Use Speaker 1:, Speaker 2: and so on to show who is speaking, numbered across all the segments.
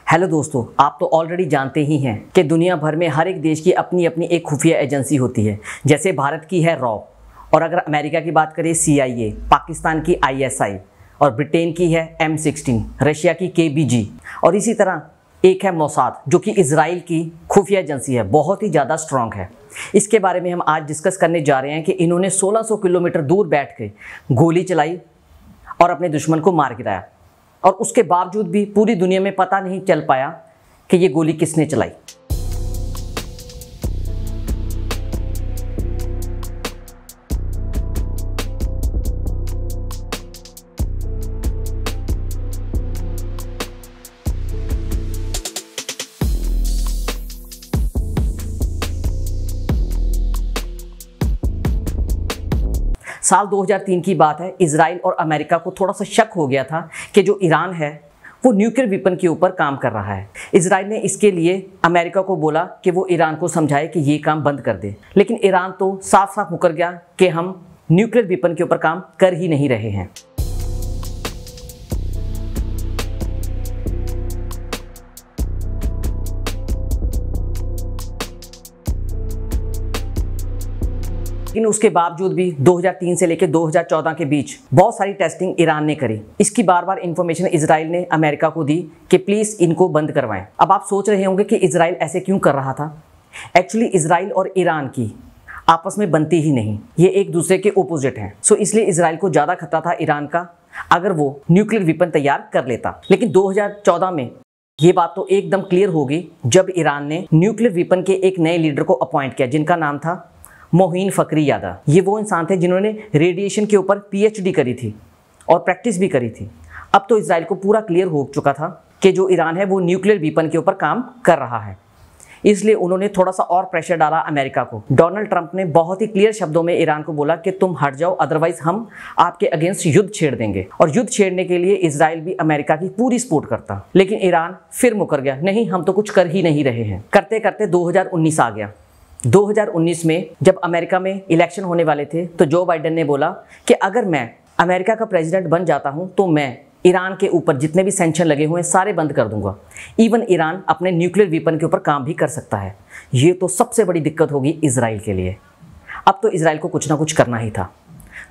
Speaker 1: Hello दोस्तों, आप तो ऑलरेडी जानते ही हैं कि दुनिया भर में हर एक देश की अपनी अपनी एक खुफिया एजेंसी होती है। जैसे भारत की है रॉ, और अगर अमेरिका की बात करें CIA, पाकिस्तान की ISI, और ब्रिटेन की है M16, रशिया की KBG, और इसी तरह एक है मोसाद जो कि इजराइल की खुफिया एजेंसी है, बहुत ही ज़्यादा स्ट्रॉन्ग है। इसके बारे में हम आज डिस्कस करने जा रहे हैं कि इन्होंने 1600 किलोमीटर दूर बैठ के गोली चलाई और अपने दुश्मन को मार गिराया, और उसके बावजूद भी पूरी दुनिया में पता नहीं चल पाया कि ये गोली किसने चलाई। साल 2003 की बात है। इजराइल और अमेरिका को थोड़ा सा शक हो गया था कि जो ईरान है वो न्यूक्लियर वेपन के ऊपर काम कर रहा है। इजराइल ने इसके लिए अमेरिका को बोला कि वो ईरान को समझाए कि ये काम बंद कर दे, लेकिन ईरान तो साफ साफ मुकर गया कि हम न्यूक्लियर वेपन के ऊपर काम कर ही नहीं रहे हैं। लेकिन उसके बावजूद भी 2003 से लेकर 2014 के बीच बहुत सारी टेस्टिंग ईरान ने करी। इसकी बार बार इंफॉर्मेशन इजराइल ने अमेरिका को दी कि प्लीज इनको बंद करवाएं। अब आप सोच रहे होंगे कि इजराइल ऐसे क्यों कर रहा था। एक्चुअली इजराइल और ईरान की आपस में बनती ही नहीं, ये एक दूसरे के ओपोजिट हैं। सो इसलिए इजराइल को ज़्यादा खतरा था ईरान का अगर वो न्यूक्लियर वेपन तैयार कर लेता। लेकिन 2014 में ये बात तो एकदम क्लियर होगी जब ईरान ने न्यूक्लियर वेपन के एक नए लीडर को अपॉइंट किया, जिनका नाम था मोहीन फखरीजादा। ये वो इंसान थे जिन्होंने रेडिएशन के ऊपर PhD करी थी और प्रैक्टिस भी करी थी। अब तो इजराइल को पूरा क्लियर हो चुका था कि जो ईरान है वो न्यूक्लियर वेपन के ऊपर काम कर रहा है, इसलिए उन्होंने थोड़ा सा और प्रेशर डाला अमेरिका को। डोनाल्ड ट्रंप ने बहुत ही क्लियर शब्दों में ईरान को बोला कि तुम हट जाओ, अदरवाइज हम आपके अगेंस्ट युद्ध छेड़ देंगे। और युद्ध छेड़ने के लिए इजराइल भी अमेरिका की पूरी सपोर्ट करता, लेकिन ईरान फिर मुकर गया, नहीं हम तो कुछ कर ही नहीं रहे हैं। करते करते 2019 आ गया। 2019 में जब अमेरिका में इलेक्शन होने वाले थे तो जो बाइडेन ने बोला कि अगर मैं अमेरिका का प्रेसिडेंट बन जाता हूं तो मैं ईरान के ऊपर जितने भी सैंक्शन लगे हुए हैं सारे बंद कर दूंगा। इवन ईरान अपने न्यूक्लियर वेपन के ऊपर काम भी कर सकता है। ये तो सबसे बड़ी दिक्कत होगी इजराइल के लिए। अब तो इजराइल को कुछ ना कुछ करना ही था।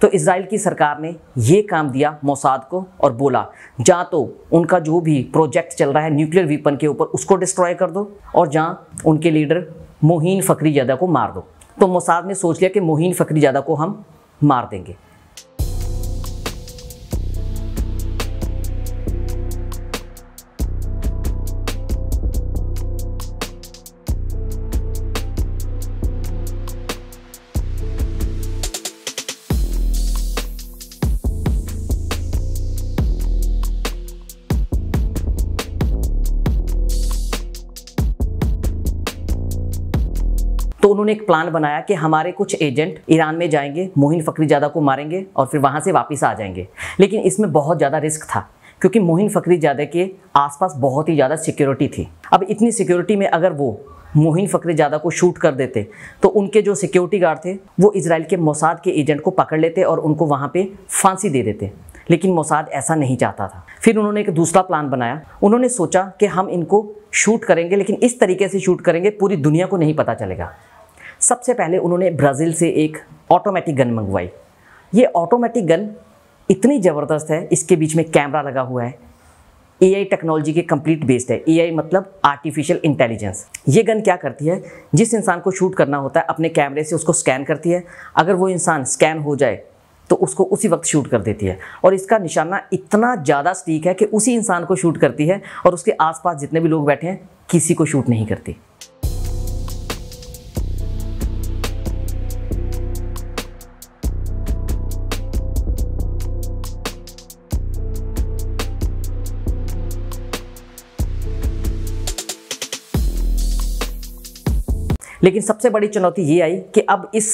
Speaker 1: तो इजराइल की सरकार ने ये काम दिया मोसाद को और बोला जहाँ तो उनका जो भी प्रोजेक्ट चल रहा है न्यूक्लियर वेपन के ऊपर उसको डिस्ट्रॉय कर दो, और जहाँ उनके लीडर मोहीन फखरीजादा को मार दो। तो मोसाद ने सोच लिया कि मोहीन फखरीजादा को हम मार देंगे। तो उन्होंने एक प्लान बनाया कि हमारे कुछ एजेंट ईरान में जाएंगे, मोहीन फखरीजादा को मारेंगे और फिर वहाँ से वापस आ जाएंगे। लेकिन इसमें बहुत ज़्यादा रिस्क था क्योंकि मोहीन फखरीजादा के आसपास बहुत ही ज़्यादा सिक्योरिटी थी। अब इतनी सिक्योरिटी में अगर वो मोहीन फखरीजादा को शूट कर देते तो उनके जो सिक्योरिटी गार्ड थे वो इजराइल के मोसाद के एजेंट को पकड़ लेते और उनको वहाँ पर फांसी दे देते। लेकिन मोसाद ऐसा नहीं चाहता था। फिर उन्होंने एक दूसरा प्लान बनाया। उन्होंने सोचा कि हम इनको शूट करेंगे, लेकिन इस तरीके से शूट करेंगे पूरी दुनिया को नहीं पता चलेगा। सबसे पहले उन्होंने ब्राज़ील से एक ऑटोमेटिक गन मंगवाई। ये ऑटोमेटिक गन इतनी ज़बरदस्त है, इसके बीच में कैमरा लगा हुआ है, AI टेक्नोलॉजी के कंप्लीट बेस्ड है। AI मतलब आर्टिफिशियल इंटेलिजेंस। ये गन क्या करती है, जिस इंसान को शूट करना होता है अपने कैमरे से उसको स्कैन करती है। अगर वो इंसान स्कैन हो जाए तो उसको उसी वक्त शूट कर देती है, और इसका निशाना इतना ज़्यादा सटीक है कि उसी इंसान को शूट करती है और उसके आसपास जितने भी लोग बैठे हैं किसी को शूट नहीं करती। लेकिन सबसे बड़ी चुनौती ये आई कि अब इस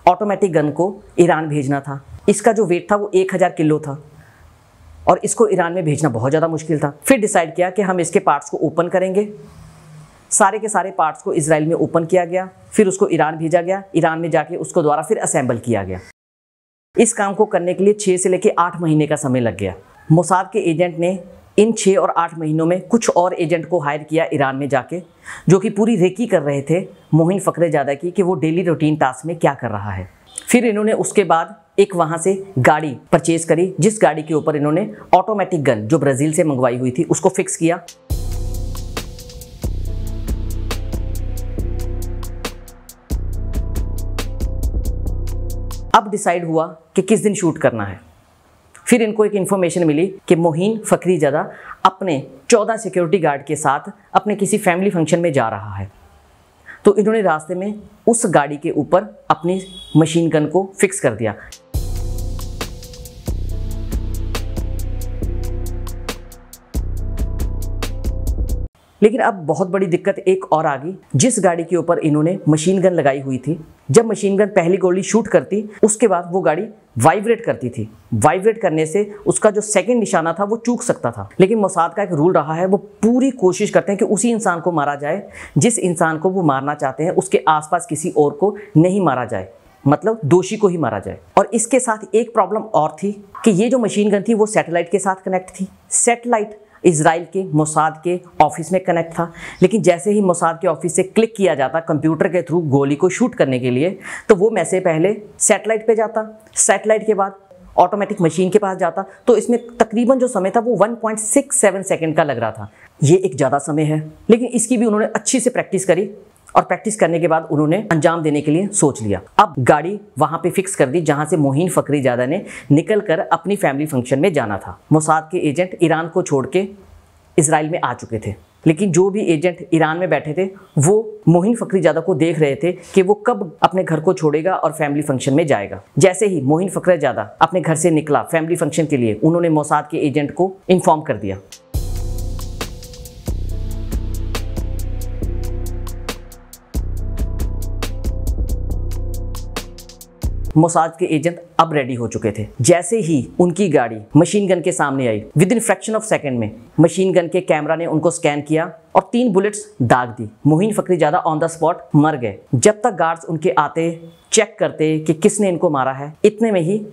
Speaker 1: ऑटोमेटिक गन को ईरान भेजना था। इसका जो वेट था वो 1000 किलो था और इसको ईरान में भेजना बहुत ज़्यादा मुश्किल था। फिर डिसाइड किया कि हम इसके पार्ट्स को ओपन करेंगे। सारे के सारे पार्ट्स को इजराइल में ओपन किया गया, फिर उसको ईरान भेजा गया। ईरान में जाके उसको दोबारा फिर असेंबल किया गया। इस काम को करने के लिए 6 से लेकर 8 महीने का समय लग गया। मोसाद के एजेंट ने इन 6 और 8 महीनों में कुछ और एजेंट को हायर किया ईरान में जाके, जो कि पूरी रेकी कर रहे थे मोहिन फखरेजादा की कि वो डेली रूटीन टास्क में क्या कर रहा है। फिर इन्होंने उसके बाद एक वहाँ से गाड़ी परचेज करी, जिस गाड़ी के ऊपर इन्होंने ऑटोमेटिक गन जो ब्राज़ील से मंगवाई हुई थी उसको फिक्स किया। अब डिसाइड हुआ कि किस दिन शूट करना है। फिर इनको एक इन्फॉर्मेशन मिली कि मोहिन फखरीजादा अपने 14 सिक्योरिटी गार्ड के साथ अपने किसी फैमिली फंक्शन में जा रहा है। तो इन्होंने रास्ते में उस गाड़ी के ऊपर अपनी मशीन गन को फिक्स कर दिया। लेकिन अब बहुत बड़ी दिक्कत एक और आ गई। जिस गाड़ी के ऊपर इन्होंने मशीन गन लगाई हुई थी, जब मशीन गन पहली गोली शूट करती, उसके बाद वो गाड़ी वाइब्रेट करती थी। वाइब्रेट करने से उसका जो सेकंड निशाना था वो चूक सकता था। लेकिन मोसाद का एक रूल रहा है, वो पूरी कोशिश करते हैं कि उसी इंसान को मारा जाए जिस इंसान को वो मारना चाहते हैं, उसके आसपास किसी और को नहीं मारा जाए, मतलब दोषी को ही मारा जाए। और इसके साथ एक प्रॉब्लम और थी कि ये जो मशीन गन थी वो सैटेलाइट के साथ कनेक्ट थी। सैटेलाइट इजराइल के मोसाद के ऑफिस में कनेक्ट था, लेकिन जैसे ही मोसाद के ऑफिस से क्लिक किया जाता कंप्यूटर के थ्रू गोली को शूट करने के लिए, तो वो मैसेज पहले सैटेलाइट पे जाता, सैटेलाइट के बाद ऑटोमेटिक मशीन के पास जाता। तो इसमें तकरीबन जो समय था वो 1.67 सेकंड का लग रहा था। ये एक ज़्यादा समय है, लेकिन इसकी भी उन्होंने अच्छी से प्रैक्टिस करी और प्रैक्टिस करने के बाद उन्होंने अंजाम देने के लिए सोच लिया। अब गाड़ी वहां पे फिक्स कर दी जहां से मोहिन फखरीजादा ने निकल कर अपनी फैमिली फंक्शन में जाना था। मोसाद के एजेंट ईरान को छोड़ के इजराइल में आ चुके थे, लेकिन जो भी एजेंट ईरान में बैठे थे वो मोहिन फखरीजादा को देख रहे थे कि वो कब अपने घर को छोड़ेगा और फैमिली फंक्शन में जाएगा। जैसे ही मोहिन फखरीजादा अपने घर से निकला फैमिली फंक्शन के लिए, उन्होंने मोसाद के एजेंट को इन्फॉर्म कर दिया। मोसाद के एजेंट अब रेडी हो चुके थे। जैसे ही उनकी गाड़ी मशीन गन के सामने आई, within fraction of second में मशीन गन के कैमरा ने उनको स्कैन किया और 3 बुलेट्स दाग दी। मोहिन फखरीजादा ऑन द स्पॉट मर गए। जब तक गार्ड्स उनके आते, चेक करते कि किसने इनको मारा है, इतने में ही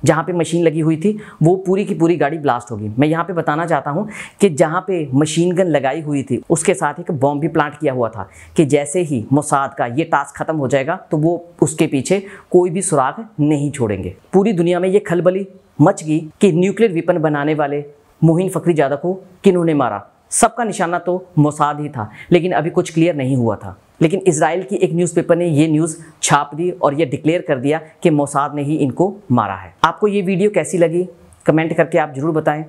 Speaker 1: जहाँ पे मशीन लगी हुई थी वो पूरी की पूरी गाड़ी ब्लास्ट होगी। मैं यहाँ पे बताना चाहता हूँ कि जहाँ पे मशीन गन लगाई हुई थी उसके साथ एक बॉम्ब भी प्लांट किया हुआ था कि जैसे ही मोसाद का ये टास्क खत्म हो जाएगा तो वो उसके पीछे कोई भी सुराग नहीं छोड़ेंगे। पूरी दुनिया में ये खलबली मच गई कि न्यूक्लियर वेपन बनाने वाले मोहिन फखरीजादा को किन्होंने मारा। सबका निशाना तो मोसाद ही था, लेकिन अभी कुछ क्लियर नहीं हुआ था। लेकिन इजराइल की एक न्यूज़पेपर ने ये न्यूज़ छाप दी और ये डिक्लेयर कर दिया कि मोसाद ने ही इनको मारा है। आपको ये वीडियो कैसी लगी कमेंट करके आप ज़रूर बताएं।